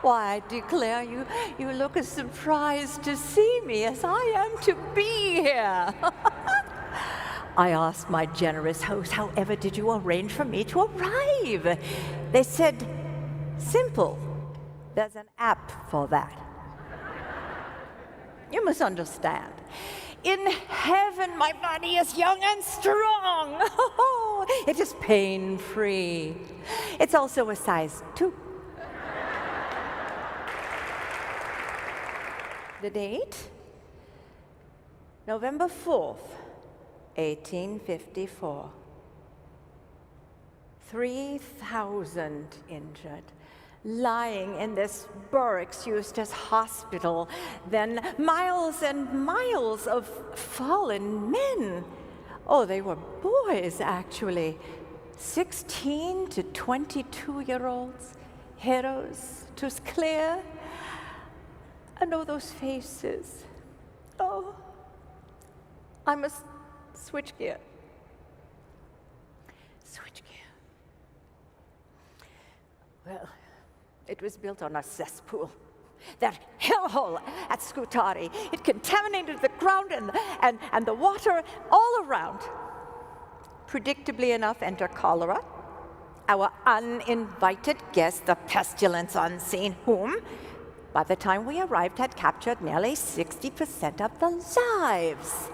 Why, I declare you look as surprised to see me as I am to be here. I asked my generous host, however did you arrange for me to arrive? They said, simple. There's an app for that. You must understand. In heaven, my body is young and strong. It is pain-free. It's also a size 2. The date? November 4th, 1854. 3,000 injured, lying in this barracks used as hospital, then miles and miles of fallen men. Oh, they were boys, actually. 16 to 22-year-olds, heroes, 'twas clear. And oh, those faces. Oh, I must switch gear. Switch gear. Well, it was built on a cesspool. That hellhole at Scutari. It contaminated the ground and the water all around. Predictably enough, enter cholera, our uninvited guest, the pestilence unseen, whom, by the time we arrived, had captured nearly 60% of the lives.